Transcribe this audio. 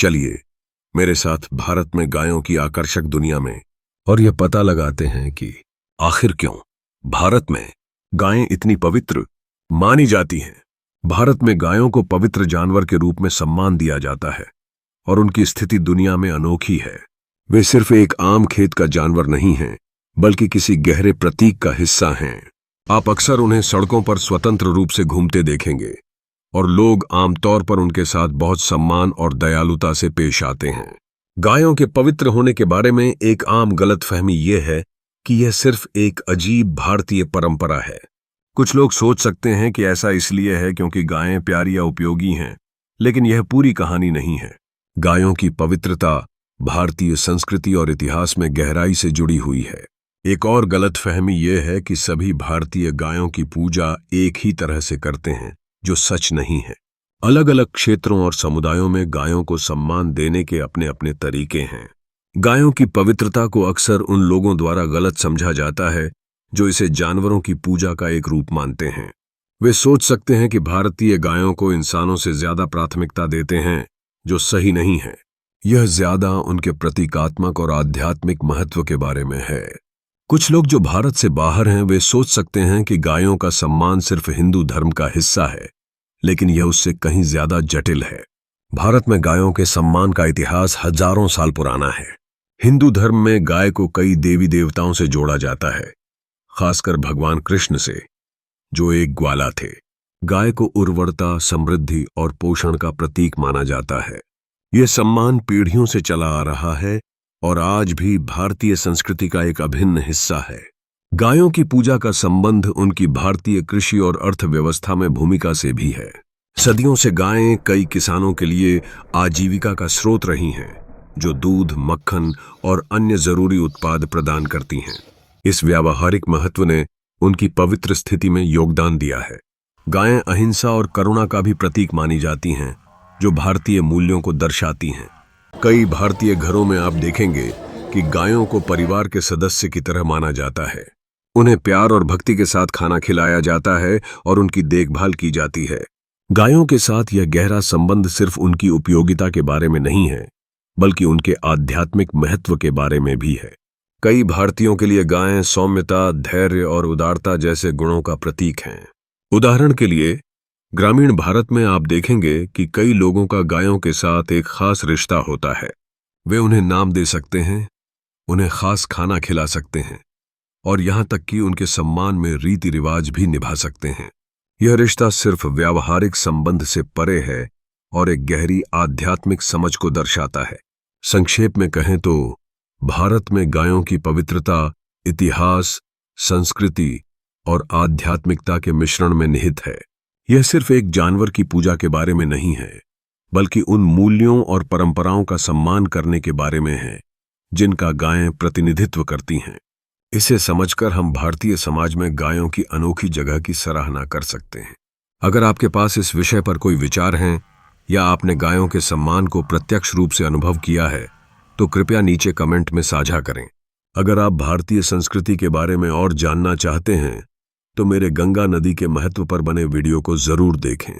चलिए मेरे साथ भारत में गायों की आकर्षक दुनिया में और यह पता लगाते हैं कि आखिर क्यों भारत में गायें इतनी पवित्र मानी जाती हैं। भारत में गायों को पवित्र जानवर के रूप में सम्मान दिया जाता है और उनकी स्थिति दुनिया में अनोखी है। वे सिर्फ एक आम खेत का जानवर नहीं हैं, बल्कि किसी गहरे प्रतीक का हिस्सा हैं। आप अक्सर उन्हें सड़कों पर स्वतंत्र रूप से घूमते देखेंगे और लोग आमतौर पर उनके साथ बहुत सम्मान और दयालुता से पेश आते हैं। गायों के पवित्र होने के बारे में एक आम गलतफहमी यह है कि यह सिर्फ एक अजीब भारतीय परंपरा है। कुछ लोग सोच सकते हैं कि ऐसा इसलिए है क्योंकि गायें प्यारी या उपयोगी हैं, लेकिन यह पूरी कहानी नहीं है। गायों की पवित्रता भारतीय संस्कृति और इतिहास में गहराई से जुड़ी हुई है। एक और गलतफहमी यह है कि सभी भारतीय गायों की पूजा एक ही तरह से करते हैं, जो सच नहीं है। अलग अलग क्षेत्रों और समुदायों में गायों को सम्मान देने के अपने अपने तरीके हैं। गायों की पवित्रता को अक्सर उन लोगों द्वारा गलत समझा जाता है जो इसे जानवरों की पूजा का एक रूप मानते हैं। वे सोच सकते हैं कि भारतीय गायों को इंसानों से ज्यादा प्राथमिकता देते हैं, जो सही नहीं है। यह ज्यादा उनके प्रतीकात्मक और आध्यात्मिक महत्व के बारे में है। कुछ लोग जो भारत से बाहर हैं, वे सोच सकते हैं कि गायों का सम्मान सिर्फ हिंदू धर्म का हिस्सा है, लेकिन यह उससे कहीं ज्यादा जटिल है। भारत में गायों के सम्मान का इतिहास हजारों साल पुराना है। हिंदू धर्म में गाय को कई देवी देवताओं से जोड़ा जाता है, खासकर भगवान कृष्ण से, जो एक ग्वाला थे। गाय को उर्वरता, समृद्धि और पोषण का प्रतीक माना जाता है। यह सम्मान पीढ़ियों से चला आ रहा है और आज भी भारतीय संस्कृति का एक अभिन्न हिस्सा है। गायों की पूजा का संबंध उनकी भारतीय कृषि और अर्थव्यवस्था में भूमिका से भी है। सदियों से गायें कई किसानों के लिए आजीविका का स्रोत रही हैं, जो दूध, मक्खन और अन्य जरूरी उत्पाद प्रदान करती हैं। इस व्यावहारिक महत्व ने उनकी पवित्र स्थिति में योगदान दिया है। गायें अहिंसा और करुणा का भी प्रतीक मानी जाती हैं, जो भारतीय मूल्यों को दर्शाती हैं। कई भारतीय घरों में आप देखेंगे कि गायों को परिवार के सदस्य की तरह माना जाता है। उन्हें प्यार और भक्ति के साथ खाना खिलाया जाता है और उनकी देखभाल की जाती है। गायों के साथ यह गहरा संबंध सिर्फ उनकी उपयोगिता के बारे में नहीं है, बल्कि उनके आध्यात्मिक महत्व के बारे में भी है। कई भारतीयों के लिए गायें सौम्यता, धैर्य और उदारता जैसे गुणों का प्रतीक हैं। उदाहरण के लिए ग्रामीण भारत में आप देखेंगे कि कई लोगों का गायों के साथ एक खास रिश्ता होता है। वे उन्हें नाम दे सकते हैं, उन्हें खास खाना खिला सकते हैं और यहाँ तक कि उनके सम्मान में रीति रिवाज भी निभा सकते हैं। यह रिश्ता सिर्फ व्यावहारिक संबंध से परे है और एक गहरी आध्यात्मिक समझ को दर्शाता है। संक्षेप में कहें तो भारत में गायों की पवित्रता इतिहास, संस्कृति और आध्यात्मिकता के मिश्रण में निहित है। यह सिर्फ एक जानवर की पूजा के बारे में नहीं है, बल्कि उन मूल्यों और परंपराओं का सम्मान करने के बारे में है जिनका गायें प्रतिनिधित्व करती हैं। इसे समझकर हम भारतीय समाज में गायों की अनोखी जगह की सराहना कर सकते हैं। अगर आपके पास इस विषय पर कोई विचार हैं या आपने गायों के सम्मान को प्रत्यक्ष रूप से अनुभव किया है, तो कृपया नीचे कमेंट में साझा करें। अगर आप भारतीय संस्कृति के बारे में और जानना चाहते हैं, तो मेरे गंगा नदी के महत्व पर बने वीडियो को जरूर देखें।